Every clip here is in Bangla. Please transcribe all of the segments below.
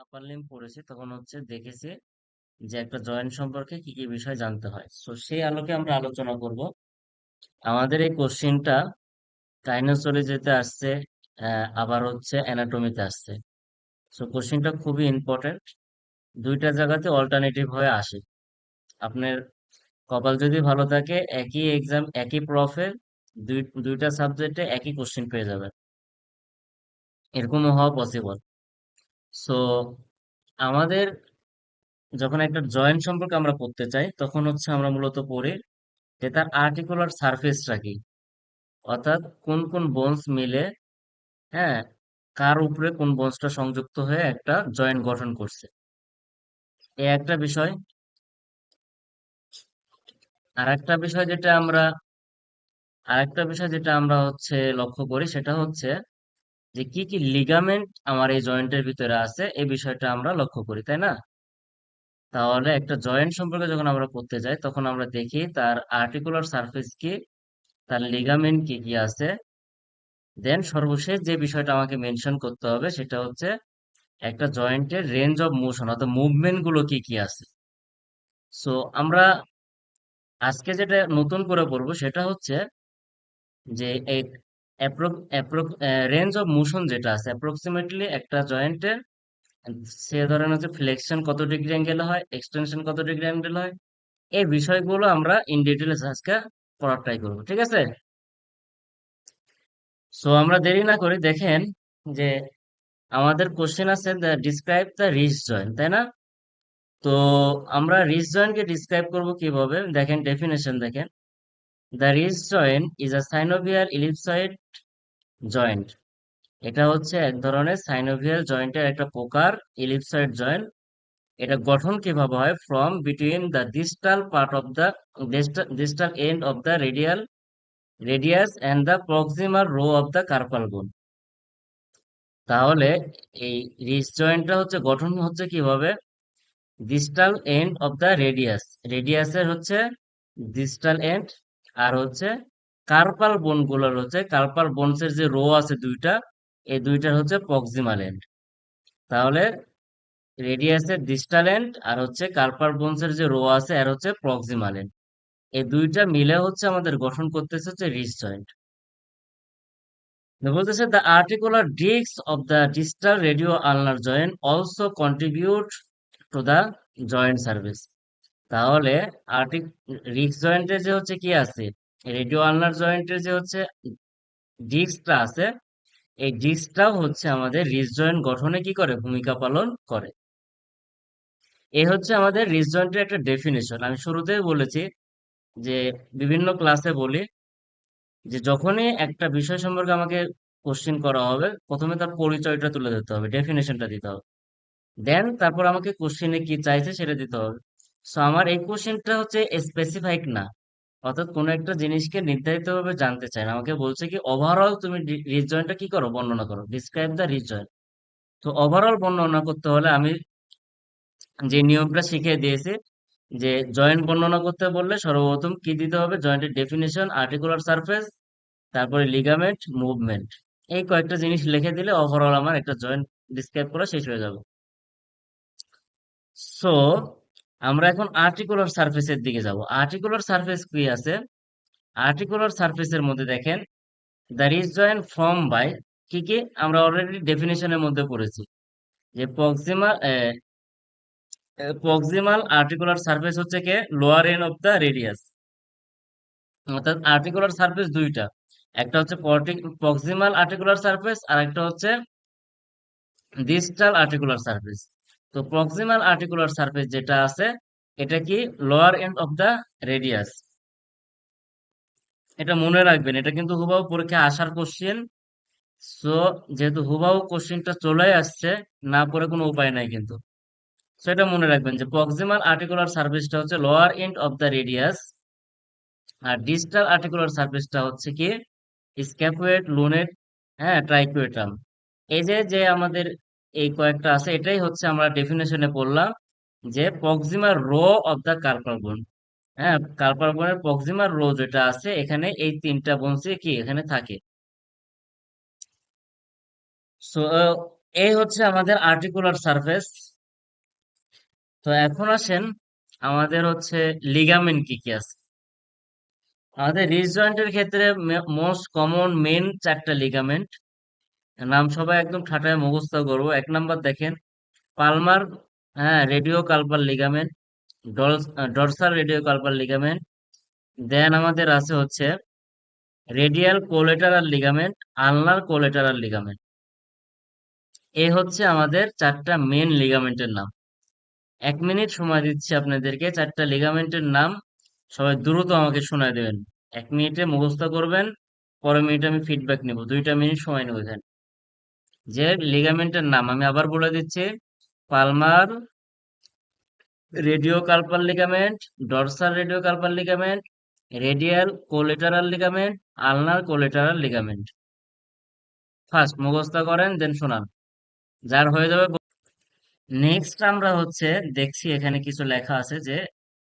আপার লিম্ব পড়েছি তখন হচ্ছে দেখেছি যে একটা জয়েন্ট সম্পর্কে কি কি বিষয় জানতে হয়। সো সেই আলোকে আমরা আলোচনা করব। আমাদের এই কোশ্চিনটা কাইনোসোলজিতে আসছে, আবার হচ্ছে অ্যানাটমিতে আসছে। সো কোশ্চিনটা খুবই ইম্পর্টেন্ট। দুইটা জায়গাতে অল্টারনেটিভ হয়ে আসে। আপনার কপাল যদি ভালো থাকে, একই এক্সাম একই প্রফে দুইটা সাবজেক্টে একই কোশ্চিন পেয়ে যাবেন, এরকমও হওয়া পসিবল। সো আমাদের যখন একটা জয়েন্ট সম্পর্কে আমরা পড়তে চাই তখন হচ্ছে আমরা মূলত পড়ি যে তার আর্টিকুলার সারফেসটা কি, অর্থাৎ কোন কোন বোনস মিলে, হ্যাঁ, কার উপরে কোন বোনসটা সংযুক্ত হয়ে একটা জয়েন্ট গঠন করছে, এই একটা বিষয়। আর একটা বিষয় যেটা আমরা হচ্ছে লক্ষ্য করি সেটা হচ্ছে যে কি কি লিগামেন্ট আমার এই জয়েন্টের ভিতরে আছে, এই বিষয়টা আমরা লক্ষ্য করি, তাই না? তাহলে একটা জয়েন্ট সম্পর্কে যখন আমরা পড়তে যাই তখন আমরা দেখি তার আর্টিকুলার সারফেস কি, তার লিগামেন্ট কি কি আছে। দেন সর্বশেষ যে বিষয়টা আমাকে মেনশন করতে হবে সেটা হচ্ছে একটা জয়েন্টের রেঞ্জ অফ মোশন, অর্থাৎ মুভমেন্ট গুলো কি কি আছে। সো আমরা আজকে যেটা নতুন করে পড়বো সেটা হচ্ছে যে এই রেঞ্জ অফ মোশন যেটা আছে অ্যাপ্রক্সিমেটলি একটা জয়েন্টের, সে ধরেন হচ্ছে ফ্লেকশন কত ডিগ্রি অ্যাঙ্গেল হয়, এক্সটেনশন কত ডিগ্রি অ্যাঙ্গেল হয়, এই বিষয়গুলো আমরা ইন ডিটেলস আজকে পড়ার ট্রাই করবো, ঠিক আছে? সো আমরা দেরি না করি, দেখেন যে আমাদের কোশ্চেন আছে ডিসক্রাইব দ্য রিজ জয়েন্ট, তাই না? তো আমরা রিজ জয়েন্টকে ডিসক্রাইব করব কিভাবে, দেখেন ডেফিনেশন দেখেন। The wrist joint is a synovial ellipsoid joint. এটা হচ্ছে এক ধরনের সাইনোভিয়াল জয়েন্টের একটা প্রকার, ইলিপসয়েড জয়েন্ট। এটা গঠন কিভাবে হয়, from between the distal part of the distal end of the radius and the proximal row of the carpal bone. তাহলে এই রিজ জয়েন্টটা হচ্ছে গঠন হচ্ছে কিভাবে, ডিস্টাল এন্ড অফ দ্য রেডিয়াসের হচ্ছে ডিস্টাল এন্ড, আর হচ্ছে কার্পাল বোন গুলোর হচ্ছে কার্পাল বোনসের যে রো আছে দুইটা, এই দুইটার হচ্ছে প্রক্সিমাল এন্ড। তাহলে রেডিয়াসের ডিস্টাল এন্ড আর হচ্ছে কার্পাল বোনসের যে রো আছে এর হচ্ছে প্রক্সিমাল এন্ড, এই দুইটা মিলে হচ্ছে আমাদের গঠন করতেছে হচ্ছে রিজ জয়েন্ট। বলতেছে the articular disc of the distal radio ulnar joint also contribute to the joint surface. তাহলে আর্টিক রিক্স জয়েন্টের যে হচ্ছে কি আছে, রেডিও আলনার জয়েন্টের যে হচ্ছে ডিস্কটা আছে, এই ডিস্কটাও হচ্ছে আমাদের রিজ জয়েন্ট গঠনে কি করে, ভূমিকা পালন করে। এই হচ্ছে আমাদের রিজ জয়েন্টের একটা ডেফিনেশন। আমি শুরুতেই বলেছি যে বিভিন্ন ক্লাসে বলি যে যখনই একটা বিষয় সম্পর্কে আমাকে কোশ্চিন করা হবে প্রথমে তার পরিচয়টা তুলে ধরতে হবে, ডেফিনেশনটা দিতে হবে, দেন তারপর আমাকে কোশ্চিনে কি চাইছে সেটা দিতে হবে। সো আমার এই কোশ্চেনটা হচ্ছে স্পেসিফাইক না, অর্থাৎ কোনো একটা জিনিসকে নির্ধারিত ভাবে জানতে চায় না, আমাকে বলছে কি ওভারঅল তুমি রিজয়েন্টটা কি করো, বর্ণনা করো, ডিসক্রাইব দ্য রিজয়েন্ট। তো ওভারঅল বর্ণনা করতে হলে আমি যে নিয়মটা শিখিয়ে দিয়েছি যে জয়েন্ট বর্ণনা করতে বললে সর্বপ্রথম কি দিতে হবে, জয়েন্টের ডেফিনেশন, আর্টিকুলার সারফেস, তারপরে লিগামেন্ট, মুভমেন্ট, এই কয়েকটা জিনিস লিখে দিলে ওভারঅল আমার একটা জয়েন্ট ডিসক্রাইব করা শেষ হয়ে যাবে। সো আমরা এখন আর্টিকুলার সারফেসের দিকে যাব। আর্টিকুলার সারফেস কি আছে, আর্টিকুলার সারফেসের মধ্যে দেখেন the wrist joint form by কি কি, আমরা অলরেডি ডেফিনেশনের মধ্যে পড়েছি যে প্রক্সিমাল আর্টিকুলার সারফেস হচ্ছে কে, lower end of the radius. অর্থাৎ আর্টিকুলার সারফেস দুইটা, একটা হচ্ছে প্রক্সিমাল আর্টিকুলার সারফেস আর একটা হচ্ছে ডিস্টাল আর্টিকুলার সারফেস। তো প্রক্সিমাল আর্টিকুলার সারফেস যেটা আছে এটা কি, lower end of the radius. এটা মনে রাখবেন, এটা কিন্তু হুবহু পরীক্ষায় আসার কোশ্চেন। সো যেহেতু হুবহু কোশ্চেনটা চলে আসছে, না পড়ে কোনো উপায় নাই কিন্তু। সেটা মনে রাখবেন যে প্রক্সিমাল আর্টিকুলার সারফেসটা হচ্ছে lower end of the radius, আর ডিস্টাল আর্টিকুলার সারফেসটা হচ্ছে কি স্ক্যাপুয়েট, লুনেট, হ্যাঁ, ট্রাইকুয়েটাম। এই যে যে আমাদের এই কয়েকটা আছে এটাই হচ্ছে আমরা ডেফিনেশনে পড়লাম যে proximal row of the carpal bone. হ্যাঁ, কার্পাল বোনের প্রক্সিমাল রো যেটা আছে এখানে এই তিনটা বোনসই কি এখানে থাকে। সো এই হচ্ছে আমাদের আর্টিকুলার সারফেস। তো এখন আসেন আমাদের হচ্ছে লিগামেন্ট কি কি আছে। আমাদের রিজ জয়েন্টের ক্ষেত্রে মোস্ট কমন মেন চারটা লিগামেন্ট, নাম সবাই একদম ঠাটায় মুখস্থ করবো। এক নাম্বার দেখেন পালমার, হ্যাঁ, radio carpal ligament, dorsal radio carpal ligament. Then আমাদের আছে হচ্ছে radial collateral ligament, ulnar collateral ligament. এই হচ্ছে আমাদের চারটা মেন লিগামেন্টের নাম। 1 মিনিট সময় দিচ্ছি আপনাদেরকে, চারটা লিগামেন্টের নাম সবাই দ্রুত আমাকে শোনায় দেবেন। 1 মিনিটে মুখস্থ করবেন, পরের মিনিটে আমি ফিডব্যাক নেব, 2টা মিনিট সময় নেব এখানে। যে লিগামেন্টের নাম আমি আবার বলে দিচ্ছি: palmar radio carpal ligament, dorsal radio carpal ligament, radial collateral ligament, ulnar collateral ligament. First মুখস্থ করেন, দেন শোনান, যার হয়ে যাবে। নেক্সট আমরা হচ্ছে দেখছি এখানে কিছু লেখা আছে যে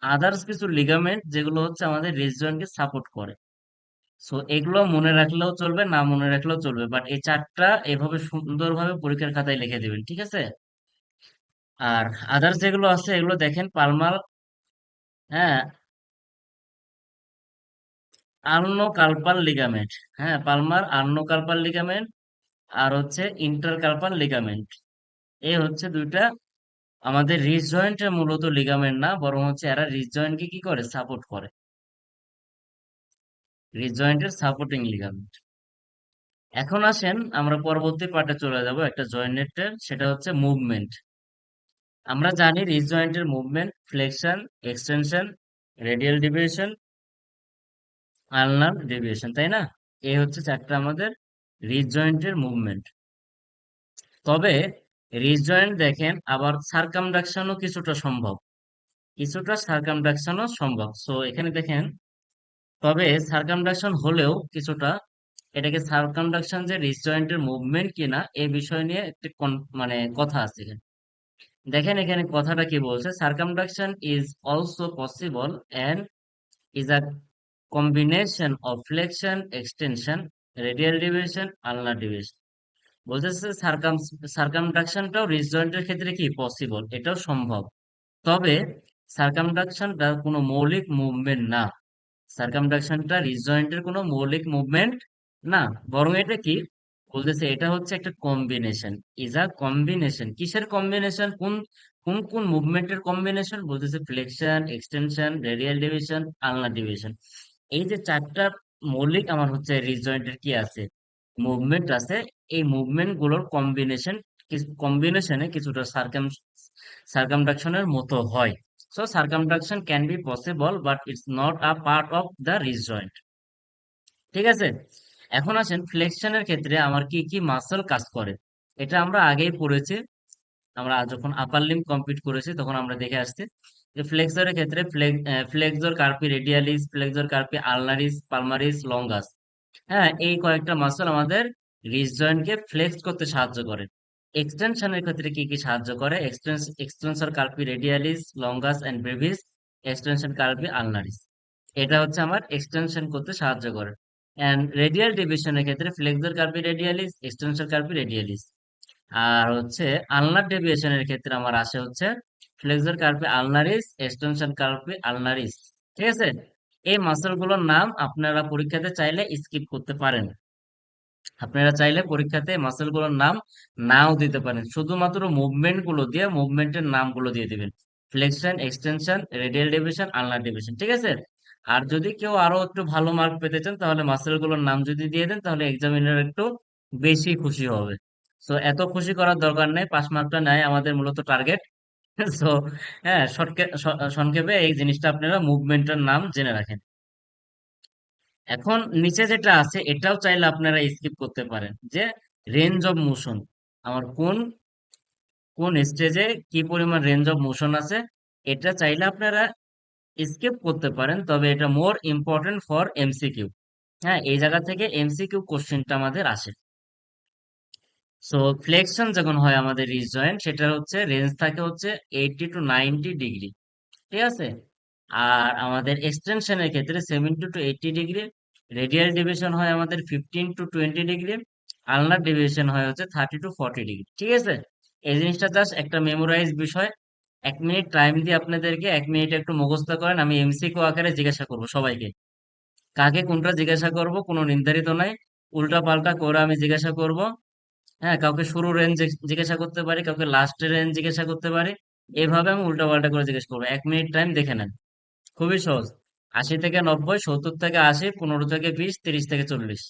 আদার্স কিছু লিগামেন্ট যেগুলো হচ্ছে আমাদের রিজ জয়েন্টকে সাপোর্ট করে। সো এগুলো মনে রাখলেও চলবে, না মনে রাখলেও চলবে, বাট এই চারটা এভাবে সুন্দরভাবে পরীক্ষার খাতায় লিখে দিবেন, ঠিক আছে? আর আদার্স যেগুলো আছে এগুলো দেখেন পালমার, হ্যাঁ, আর্নো কার্পাল লিগামেন্ট, হ্যাঁ, পালমার আর্নো কার্পাল লিগামেন্ট, আর হচ্ছে ইন্টার কার্পাল লিগামেন্ট। এই হচ্ছে দুইটা আমাদের রিজ জয়েন্টের মূলত লিগামেন্ট না, বরং হচ্ছে এরা রিজ জয়েন্টকে কি করে, সাপোর্ট করে। রিজ জয়েন্টের সাপোর্টিং লিগামেন্ট। এখন আসেন আমরা পরবর্তী পার্টে চলে যাব একটা জয়েন্টের, সেটা হচ্ছে মুভমেন্ট। আমরা জানি রিজ জয়েন্টের movement flexion, extension, radial deviation, ulnar deviation, তাই না? এই হচ্ছে চারটা আমাদের রিজ জয়েন্টের মুভমেন্ট। তবে রিজ জয়েন্ট দেখেন আবার সারকামডাকশনও কিছুটা সম্ভব, কিছুটা সারকামডাকশনও সম্ভব। সো এখানে দেখেন, তবে সারকামডাকশন হলেও কিছুটা, এটাকে সারকামডাকশন যে রিজ জয়েন্টের মুভমেন্ট কিনা এই বিষয় নিয়ে একটি মানে কথা আছে এখানে। দেখেন এখানে কথাটা কি বলছে: circumduction is also possible and is a combination of flexion, extension, radial deviation, ulnar deviation। বলতেছে সার্কামডাকশনটাও রিজ জয়েন্টের ক্ষেত্রে কি পসিবল, এটাও সম্ভব। তবে সার্কামডাকশনটা কোনো মৌলিক মুভমেন্ট না। সার্কামডাকশনটা রিজ জয়েন্টের কোনো মৌলিক মুভমেন্ট না, বরং এটা কি বলতেছে, এটা হচ্ছে একটা কম্বিনেশন। ইজ আ কম্বিনেশন, কিসের কম্বিনেশন, কোন কোন কোন মুভমেন্টের কম্বিনেশন বলতেছে: flexion, extension, radial deviation, ulnar deviation. এই যে চারটা মৌলিক আমার হচ্ছে রিজ জয়েন্টের কি আছে, মুভমেন্ট আছে। এই মুভমেন্ট গুলোর কম্বিনেশন, কম্বিনেশনে কিছুটা সার্কামডাকশনের মতো হয়। So circumduction can be possible but it's not a part of the wrist joint, ঠিক আছে? এখন আসেন ফ্লেকশনের ক্ষেত্রে আমার কি কি মাসল কাজ করে। এটা আমরা আগেই পড়েছি, আমরা যখন আপার লিম্ব কমপ্লিট করেছি তখন আমরা দেখে আসছি যে ফ্লেক্সরের ক্ষেত্রে flexor carpi radialis, flexor carpi ulnaris, palmaris, longus. হ্যাঁ, এই কয়েকটা মাসল আমাদের রিজ জয়েন্টকে ফ্লেক্স করতে সাহায্য করে। এক্সটেনশনের ক্ষেত্রে কি কি সাহায্য করে: extensor carpi radialis, longus and brevis, extension carpi ulnaris. এটা হচ্ছে আমার এক্সটেনশন করতে সাহায্য করে। এন্ড রেডিয়াল ডিভিশনের ক্ষেত্রে flexor carpi radialis, extensor carpi radialis. আর হচ্ছে আলনার ডেভিয়েশনের ক্ষেত্রে আমার আসে হচ্ছে flexor carpi ulnaris, extension carpi ulnaris, ঠিক আছে? এই মাসল গুলোর নাম আপনারা পরীক্ষাতে চাইলে স্কিপ করতে পারেন। আপনারা চাইলে পরীক্ষাতে মাসল গুলোর নাম নাও দিতে পারেন, শুধুমাত্র মুভমেন্ট গুলো দিয়ে মুভমেন্টের নামগুলো দিয়ে দিবেন: flexion, extension, radial deviation, ulnar deviation, ঠিক আছে? আর যদি কেউ আরো একটু ভালো মার্ক পেতে চান তাহলে মাসল গুলোর নাম যদি দিয়ে দেন তাহলে এক্সামিনার একটু বেশি খুশি হবে। সো এত খুশি করার দরকার নেই, 5 মার্কটা নেয় আমাদের মূলত টার্গেট। সো হ্যাঁ, সংক্ষেপে এই জিনিসটা আপনারা মুভমেন্টের নাম জেনে রাখেন। এখন নিচে যেটা আছে এটাও চাইলে আপনারা স্কিপ করতে পারেন, যে রেঞ্জ অফ মোশন, আমার কোন কোন স্টেজে কি পরিমাণ রেঞ্জ অফ মোশন আছে, এটা চাইলে আপনারা স্কিপ করতে পারেন। তবে এটা মোর ইম্পর্টেন্ট ফর এমসিকিউ। হ্যাঁ, এই জায়গা থেকে এমসিকিউ কোশ্চেনটা আমাদের আসে। সো ফ্লেকশন যখন হয় আমাদের রিজ জয়েন্ট, সেটার হচ্ছে রেঞ্জ থাকে হচ্ছে 80 to 90 ডিগ্রি, ঠিক আছে? আর আমাদের এক্সটেনশনের ক্ষেত্রে 70 to 80 ডিগ্রি। রেডিয়াল ডিভিশন হয় আমাদের 15 to 20 ডিগ্রি। আলনার ডেভিয়েশন হয় হচ্ছে 30 to 40 ডিগ্রি। ঠিক আছে, এই জিনিসটা জাস্ট একটা মেমোরাইজ বিষয়। 1 মিনিট টাইম দিয়ে আপনাদেরকে 1 মিনিট একটু মুখস্থ করেন, আমি এমসিকিউ আকারে জিজ্ঞাসা করবো সবাইকে। কাকে কোনটা জিজ্ঞাসা করব কোনো নির্ধারিত নাই, উল্টা পাল্টা করে আমি জিজ্ঞাসা করব। হ্যাঁ, কাউকে শুরু রেঞ্জ জিজ্ঞাসা করতে পারি, কাউকে লাস্টের রেঞ্জ জিজ্ঞাসা করতে পারি। এভাবে আমি উল্টা পাল্টা করে জিজ্ঞেস করবো। 1 মিনিট টাইম দেখে নেন। খুবই সহজ। 80 থেকে 90, 70 থেকে 80, 15 থেকে 20, 30 থেকে 40।